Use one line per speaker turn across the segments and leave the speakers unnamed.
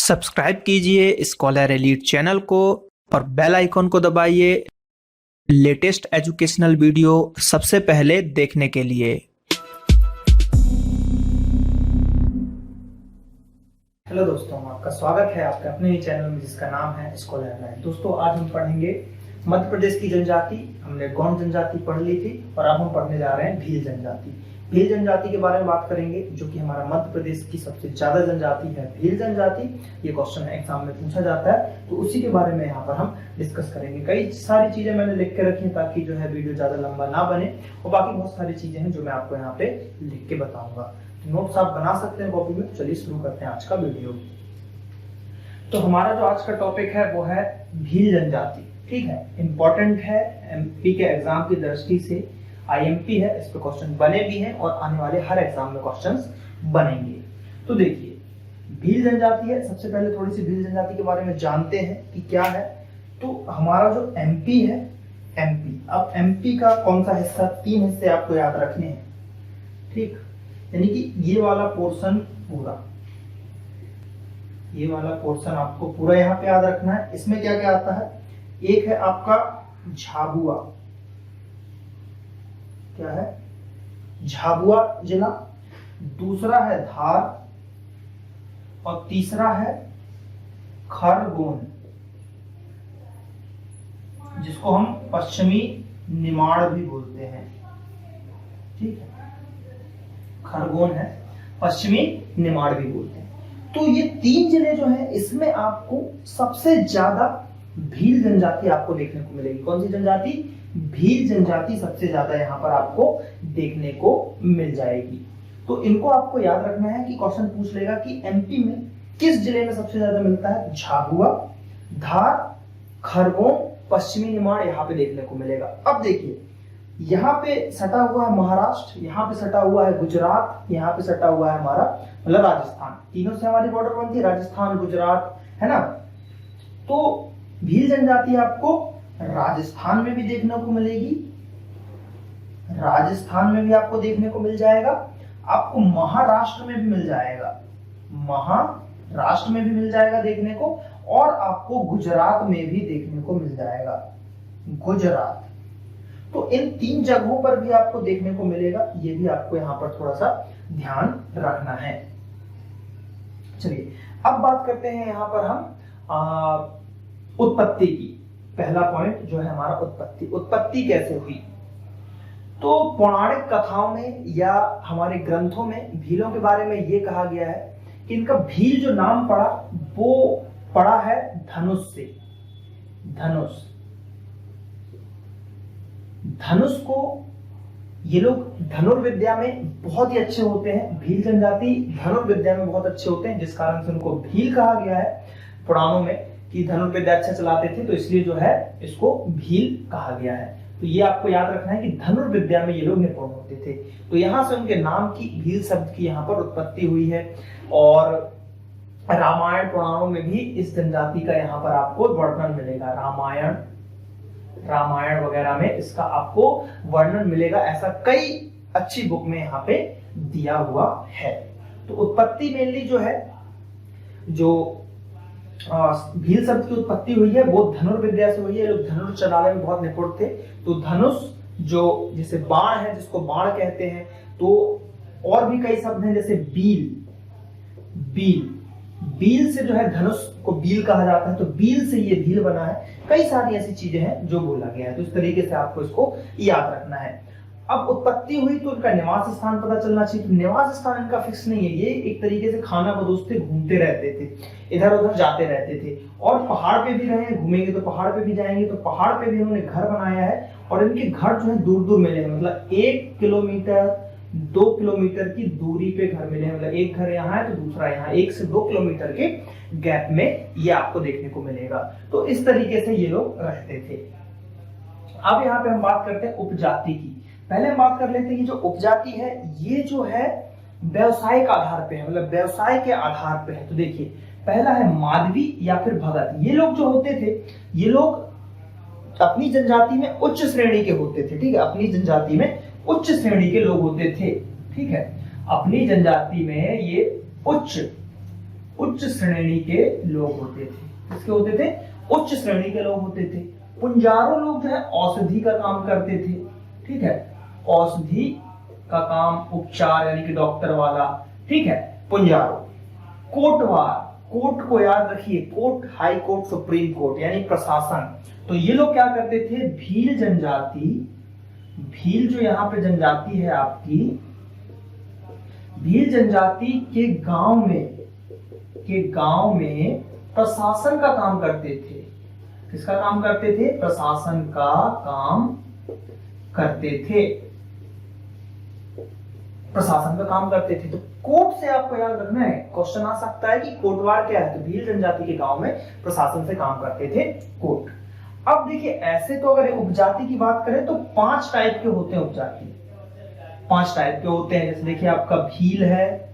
Subscribe कीजिए scholar elite channel को और बेल आइकॉन को दबाइए लेटेस्ट एजुकेशनल वीडियो सबसे पहले देखने के लिए।
हेलो दोस्तों, आपका स्वागत है आपके अपने ही चैनल में जिसका नाम है स्कॉलर एलीट। दोस्तों, आज हम पढ़ेंगे मध्य प्रदेश की जनजाति। हमने गौंड जनजाति पढ़ ली थी और अब हम पढ़ने जा रहे हैं भील जनजाति। भील जनजाति के बारे में बात करेंगे, जो कि हमारा मध्य प्रदेश की सबसे ज्यादा जनजाति है भील जनजाति। ये क्वेश्चन एग्जाम में पूछा जाता है, तो उसी के बारे में यहाँ पर हम डिस्कस करेंगे। कई सारी चीजें मैंने लिख के रखी हैं ताकि जो है वीडियो ज्यादा लंबा ना बने, और बाकी बहुत सारी चीजें हैं जो मैं आपको यहाँ पे लिख के बताऊंगा। नोट्स आप बना सकते हैं कॉपी में। चलिए शुरू करते हैं आज का वीडियो। तो हमारा जो आज का टॉपिक है वो है भील जनजाति। ठीक है, इंपॉर्टेंट है, एमपी के एग्जाम की दृष्टि से आईएमपी है, इस पे क्वेश्चन बने भी हैं और आने वाले हर एग्जाम में क्वेश्चंस बनेंगे। तो देखिए, भील जनजाति है। सबसे पहले थोड़ी सी भील जनजाति के बारे में जानते हैं कि क्या है। तो हमारा जो एमपी है, एमपी, अब एमपी का कौन सा हिस्सा, 3 हिस्से आपको याद रखने हैं। ठीक, यानी कि ये वाला पोर्शन पूरा, ये वाला पोर्शन आपको पूरा यहाँ पे याद रखना है। इसमें क्या क्या आता है, एक है आपका झाबुआ, क्या है, झाबुआ जिला, दूसरा है धार और तीसरा है खरगोन, जिसको हम पश्चिमी निमाड़ भी बोलते हैं। ठीक है, खरगोन है, पश्चिमी निमाड़ भी बोलते हैं। तो ये 3 जिले जो है, इसमें आपको सबसे ज्यादा भील जनजाति आपको देखने को मिलेगी। कौन सी जनजाति? भील जनजाति सबसे ज्यादा यहाँ पर आपको देखने को मिल जाएगी। तो इनको आपको याद रखना है कि क्वेश्चन पूछ लेगा कि एमपी में किस जिले में सबसे ज्यादा मिलता है। झाबुआ, धार, खरगोन, पश्चिमी निमाड़ यहाँ पे देखने को मिलेगा। अब देखिए, यहाँ पे सटा हुआ है महाराष्ट्र, यहाँ पे सटा हुआ है गुजरात, यहाँ पे सटा हुआ है हमारा मतलब राजस्थान। तीनों से हमारी बॉर्डर बनती है, राजस्थान, गुजरात, है ना। तो भील जनजाति आपको राजस्थान में भी देखने को मिलेगी, राजस्थान में भी आपको देखने को मिल जाएगा, आपको महाराष्ट्र में भी मिल जाएगा, महाराष्ट्र में भी मिल जाएगा देखने को, और आपको गुजरात में भी देखने को मिल जाएगा, गुजरात। तो इन 3 जगहों पर भी आपको देखने को मिलेगा। ये भी आपको यहाँ पर थोड़ा सा ध्यान रखना है। चलिए, अब बात करते हैं यहाँ पर हम उत्पत्ति की। पहला पॉइंट जो है हमारा उत्पत्ति। उत्पत्ति कैसे हुई? तो पौराणिक कथाओं में या हमारे ग्रंथों में भीलों के बारे में ये कहा गया है कि इनका भील जो नाम पड़ा वो पड़ा है धनुष से। धनुष, धनुष को ये लोग धनुर्विद्या में बहुत ही अच्छे होते हैं। भील जनजाति धनुर्विद्या में बहुत अच्छे होते हैं, जिस कारण से उनको भील कहा गया है पुराणों में कि धनुर्विद्या अच्छा चलाते थे, तो इसलिए जो है इसको भील कहा गया है। तो ये आपको याद रखना है कि धनुर्विद्या में ये लोग निपुण होते थे। तो यहां से उनके नाम की, भील शब्द की यहाँ पर उत्पत्ति हुई है। और रामायण पुराणों में भी इस जनजाति का यहाँ पर आपको वर्णन मिलेगा। रामायण वगैरह में इसका आपको वर्णन मिलेगा। ऐसा कई अच्छी बुक में यहाँ पे दिया हुआ है। तो उत्पत्ति मेनली जो है, जो भील शब्द की उत्पत्ति हुई है वो धनुर्विद्या से हुई है। लोग धनुष चलाने में बहुत निपुण थे। तो धनुष जो जैसे बाण है, जिसको बाण कहते हैं, तो और भी कई शब्द हैं जैसे बील, बील से जो है धनुष को बील कहा जाता है, तो बील से ये भील बना है। कई सारी ऐसी चीजें हैं जो बोला गया है, तो इस तरीके से आपको इसको याद रखना है। अब उत्पत्ति हुई तो इनका निवास स्थान पता चलना चाहिए। तो निवास स्थान इनका फिक्स नहीं है, ये एक तरीके से खाना बदोश थे, घूमते रहते थे, इधर उधर जाते रहते थे। और पहाड़ पे भी रहे, घूमेंगे तो पहाड़ पे भी जाएंगे, तो पहाड़ पे भी इन्होंने घर बनाया है। और इनके घर जो है दूर दूर मिले हैं, मतलब 1 किलोमीटर 2 किलोमीटर की दूरी पे घर मिले हैं। मतलब एक घर यहाँ है तो दूसरा यहाँ, 1 से 2 किलोमीटर के गैप में ये आपको देखने को मिलेगा। तो इस तरीके से ये लोग रहते थे। अब यहाँ पे हम बात करते हैं उपजाति की। पहले हम बात कर लेते हैं कि जो उपजाति है ये जो है व्यवसायिक आधार पे है, मतलब व्यवसाय के आधार पे है। तो देखिए, पहला है माधवी या फिर भगत। ये लोग जो होते थे, ये लोग अपनी जनजाति में उच्च श्रेणी के होते थे। ठीक है, अपनी जनजाति में उच्च श्रेणी के लोग होते थे। ठीक है, अपनी जनजाति में ये उच्च उच्च श्रेणी के लोग होते थे। किसके होते थे? उच्च श्रेणी के लोग होते थे। पुंजारो लोग जो है औषधि का काम करते थे, ठीक है, औषधि का काम, उपचार यानी कि डॉक्टर वाला, ठीक है, पुंजारो। कोटवार, कोर्ट को याद रखिए, court high court, supreme court यानी प्रशासन। तो ये लोग क्या करते थे? भील जनजाति, भील जो यहाँ पे जनजाति है आपकी, भील जनजाति के गांव में प्रशासन का काम करते थे। किसका काम करते थे? प्रशासन का काम करते थे, प्रशासन का काम करते थे। तो कोर्ट से आपको याद रखना है, क्वेश्चन आ सकता है कि कोटवार क्या है, तो भील जनजाति के गांव में प्रशासन से काम करते थे, कोर्ट। अब देखिए ऐसे तो अगर उपजाति की बात करें तो 5 टाइप के होते हैं उपजाति, 5 टाइप के होते हैं। जैसे देखिए आपका भील है,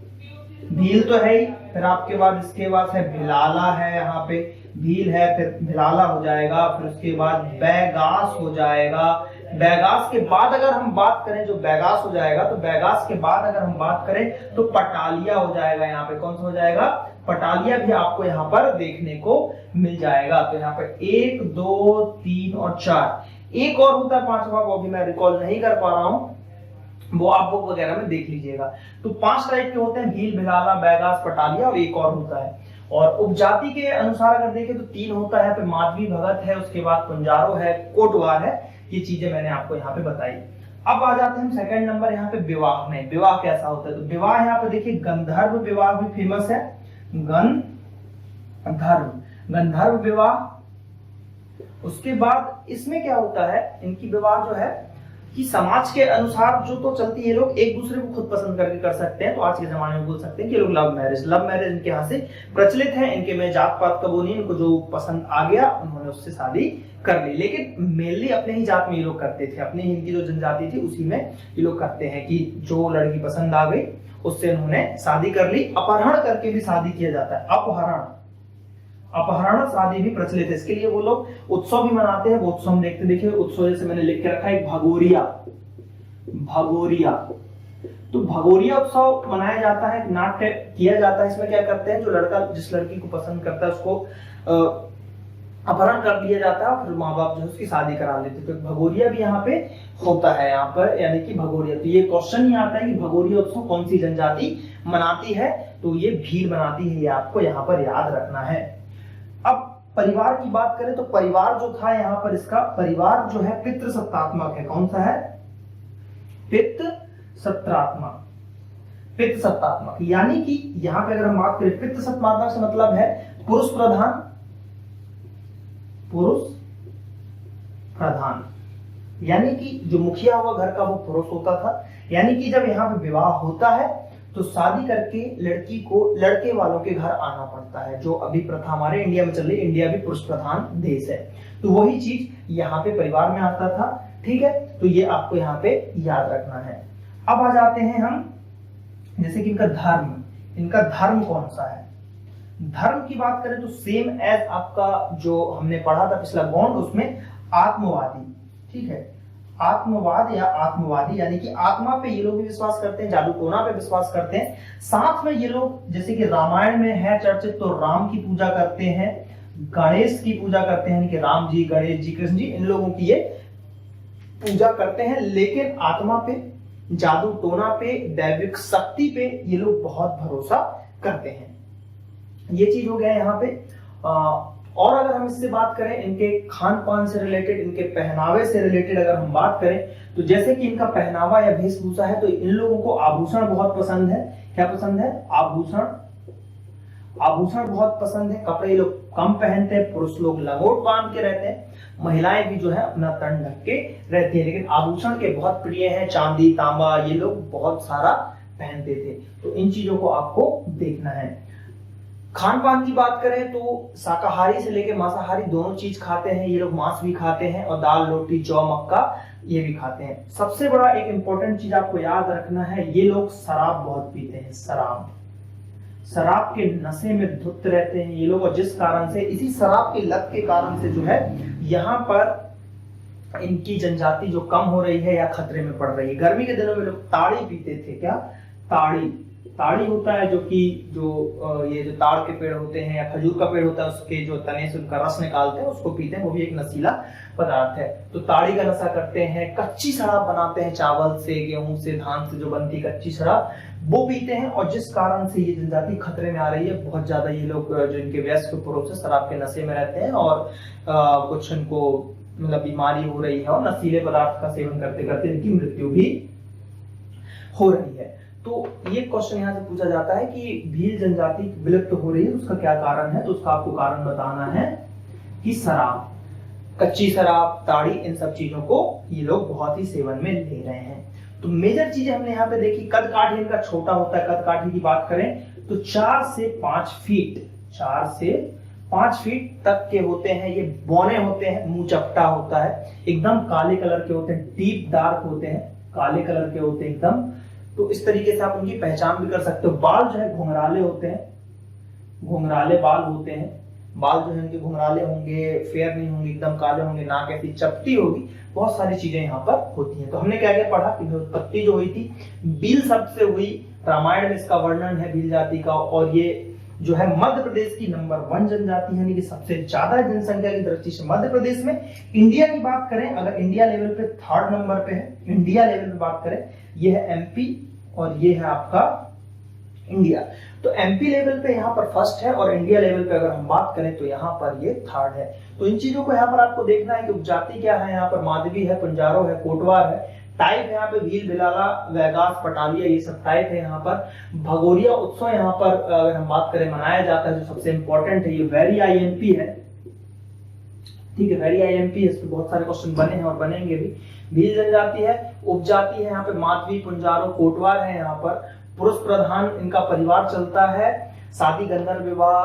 भील तो है ही, फिर आपके बाद इसके बाद है भिलाला है, यहाँ पे भील है, फिर भिलाला हो जाएगा, फिर उसके बाद बैगास हो जाएगा। बैगास के बाद अगर हम बात करें, जो बैगास हो जाएगा, तो बैगास के बाद अगर हम बात करें तो पटालिया हो जाएगा। यहाँ पे कौन सा हो जाएगा? पटालिया भी आपको यहाँ पर देखने को मिल जाएगा। तो यहाँ पर 1 2 3 और 4, एक और होता है 5वां, वो भी मैं रिकॉल नहीं कर पा रहा हूँ, वो आप बुक वगैरह में देख लीजिएगा। तो 5 टाइप के होते हैं, भील, भिलाला, बैगास, पटालिया और एक और होता है। और उपजाति के अनुसार अगर देखें तो 3 होता है, फिर माधवी भगत है, उसके बाद पुंजारो है, कोटवार है। ये चीजें मैंने आपको यहाँ पे बताई। अब आ जाते हैं हम सेकंड नंबर यहाँ पे विवाह में। विवाह कैसा होता है? तो विवाह यहाँ पे देखिए गंधर्व विवाह भी फेमस है, गंधर्व विवाह। उसके बाद इसमें क्या होता है, इनकी विवाह जो है कि समाज के अनुसार जो तो चलती है, लोग एक दूसरे को खुद पसंद करके कर सकते हैं। तो आज के जमाने में बोल सकते हैं कि लोग लव मैरिज इनके यहाँ से प्रचलित है। इनके में जात पात का वो नहीं, इनको जो पसंद आ गया उन्होंने उससे शादी कर ली। लेकिन मेनली अपने ही जात में ये लोग करते थे, अपने ही इनकी जो जनजाति थी उसी में ये लोग करते हैं कि जो लड़की पसंद आ गई उससे उन्होंने शादी कर ली। अपहरण करके भी शादी किया जाता है, अपहरण शादी भी प्रचलित है। इसके लिए वो लोग उत्सव भी मनाते हैं। वो उत्सव हम देखिए उत्सव जैसे मैंने लिख के रखा है, भगोरिया। तो भगोरिया उत्सव मनाया जाता है, नाट्य किया जाता है। इसमें क्या करते हैं, जो लड़का जिस लड़की को पसंद करता है उसको अपहरण कर लिया जाता है, फिर माँ बाप जो है उसकी शादी करा लेते। तो भगोरिया भी यहाँ पे होता है, यहाँ पर यानी कि भगोरिया। तो ये क्वेश्चन ही आता है कि भगोरिया उत्सव कौन सी जनजाति मनाती है? तो ये भील मनाती है, ये आपको यहाँ पर याद रखना है। अब परिवार की बात करें तो परिवार जो था यहाँ पर, इसका परिवार जो है पितृसत्तात्मक है। कौन सा है? पितृसत्तात्मक, यानी कि यहाँ पे अगर हम बात करें पितृसत्तात्मक से मतलब है पुरुष प्रधान, यानी कि जो मुखिया हुआ घर का वो पुरुष होता था। यानी कि जब यहाँ पे विवाह होता है तो शादी करके लड़की को लड़के वालों के घर आना पड़ता है, जो अभी प्रथा हमारे इंडिया में चल रही है। इंडिया भी पुरुष प्रधान देश है, तो वही चीज यहाँ पे परिवार में आता था, ठीक है। तो ये आपको यहाँ पे याद रखना है। अब आ जाते हैं हम, जैसे कि इनका धर्म कौन सा है। धर्म की बात करें तो सेम एज आपका जो हमने पढ़ा था पिछला बॉन्ड, उसमें आत्मवादी, ठीक है, आत्मवाद या आत्मवादी, यानी कि आत्मा पे ये लोग भी विश्वास करते हैं, जादू टोना पे विश्वास करते हैं। साथ में ये लोग जैसे कि रामायण में है चर्चित, तो राम की पूजा करते हैं, गणेश की पूजा करते हैं, यानी कि राम जी, गणेश जी, कृष्ण जी, इन लोगों की ये पूजा करते हैं। लेकिन आत्मा पे, जादू टोना पे, दैविक शक्ति पे ये लोग बहुत भरोसा करते हैं। ये चीज हो गया यहाँ पे। और अगर हम इससे बात करें इनके खान पान से रिलेटेड, इनके पहनावे से रिलेटेड अगर हम बात करें, तो जैसे कि इनका पहनावा या वेशभूषा है, तो इन लोगों को आभूषण बहुत पसंद है। क्या पसंद है? आभूषण बहुत पसंद है। कपड़े लोग कम पहनते हैं, पुरुष लोग लंगोट बांध के रहते हैं, महिलाएं भी जो है अपना तन ढक के रहती है, लेकिन आभूषण के बहुत प्रिय हैं। चांदी, तांबा ये लोग बहुत सारा पहनते थे। तो इन चीजों को आपको देखना है। खान पान की बात करें तो शाकाहारी से लेकर मांसाहारी दोनों चीज खाते हैं ये लोग। मांस भी खाते हैं और दाल, रोटी, जौ, मक्का ये भी खाते हैं। सबसे बड़ा एक इंपॉर्टेंट चीज आपको याद रखना है, ये लोग शराब बहुत पीते हैं। शराब के नशे में धुत रहते हैं ये लोग, और जिस कारण से, इसी शराब की लत के कारण से जो है यहाँ पर इनकी जनजाति जो कम हो रही है या खतरे में पड़ रही है। गर्मी के दिनों में लोग ताड़ी पीते थे। क्या? ताड़ी। ताड़ी होता है, ये जो ताड़ के पेड़ होते हैं या खजूर का पेड़ होता है, उसके जो तने से उनका रस निकालते हैं, उसको पीते हैं, वो भी एक नशीला पदार्थ है। तो ताड़ी का नशा करते हैं। कच्ची शराब बनाते हैं, चावल से, गेहूं से, धान से जो बनती कच्ची शराब, वो पीते हैं। और जिस कारण से ये जनजाति खतरे में आ रही है, बहुत ज्यादा ये लोग जो इनके वयस्क पुरुष से शराब के नशे में रहते हैं और कुछ इनको मतलब बीमारी हो रही है और नशीले पदार्थ का सेवन करते करते इनकी मृत्यु भी हो रही है। तो ये क्वेश्चन यहाँ से पूछा जाता है कि भील जनजाति विलुप्त हो रही है, उसका क्या कारण है? तो उसका आपको कारण बताना है कि शराब, कच्ची शराब, ताड़ी, इन सब चीजों को ये लोग बहुत ही सेवन में ले रहे हैं। तो मेजर चीजें हमने यहाँ पे देखी। कद काठी इनका छोटा होता है। कद काठी की बात करें तो 4 से 5 फीट तक के होते हैं। ये बौने होते हैं, मुंह चपटा होता है, एकदम काले कलर के होते हैं, डीप डार्क होते हैं, काले कलर के होते हैं एकदम। तो इस तरीके से आप उनकी पहचान भी कर सकते हो। बाल जो है घुंघराले होते हैं, घुंघराले बाल होते हैं। बाल जो है उनके घुंघराले होंगे, फेयर नहीं होंगे, एकदम काले होंगे, नाक ऐसी चपटी होगी, बहुत सारी चीजें यहाँ पर होती हैं। तो हमने क्या क्या पढ़ा कि उत्पत्ति जो हुई थी भील शब्द से हुई। रामायण में इसका वर्णन है भील जाति का, और ये जो है मध्य प्रदेश की नंबर 1 जनजाति है, यानी कि सबसे ज्यादा जनसंख्या की दृष्टि से मध्य प्रदेश में। इंडिया की बात करें, अगर इंडिया लेवल पे 3rd नंबर पे है, इंडिया लेवल पे बात करें, ये है एमपी और ये है आपका इंडिया। तो एमपी लेवल पे यहाँ पर 1st है और इंडिया लेवल पे अगर हम बात करें तो यहाँ पर ये 3rd है। तो इन चीजों को यहाँ पर आपको देखना है कि उपजाति क्या है। यहाँ पर माधवी है, पंजारो है, कोटवार है। टाइप है यहाँ पे भील, भिलाला, वैगास, पटालिया, ये सब टाइप है यहाँ पर। भगोरिया उत्सव यहाँ पर अगर हम बात करें मनाया जाता है, जो सबसे इंपॉर्टेंट है, ये वेरी आईएमपी है, ठीक है, वेरी आईएमपी है। इस पे बहुत सारे क्वेश्चन बने हैं और बनेंगे भी। भील जनजाति है। उपजाति है यहाँ पे माधवी, पंजारो, कोटवार है। यहाँ पर पुरुष प्रधान इनका परिवार चलता है। शादी, गंधर्व विवाह,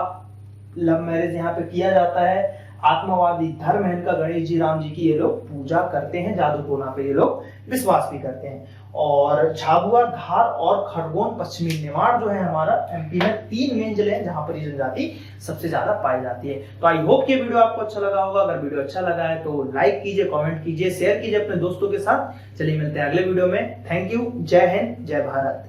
लव मैरिज यहाँ पे किया जाता है। आत्मवादी धर्म है इनका, गणेश जी, राम जी की ये लोग पूजा करते हैं, जादू टोना पे ये लोग विश्वास भी करते हैं। और झाबुआ, धार और खरगोन, पश्चिमी निमाड़ जो है हमारा एमपी में 3 मेन जिले हैं जहां पर ये जनजाति सबसे ज्यादा पाई जाती है। तो आई होप कि वीडियो आपको अच्छा लगा होगा। अगर वीडियो अच्छा लगा है तो लाइक कीजिए, कमेंट कीजिए, शेयर कीजिए अपने दोस्तों के साथ। चलिए मिलते हैं अगले वीडियो में। Thank you. जय हिंद, जय भारत।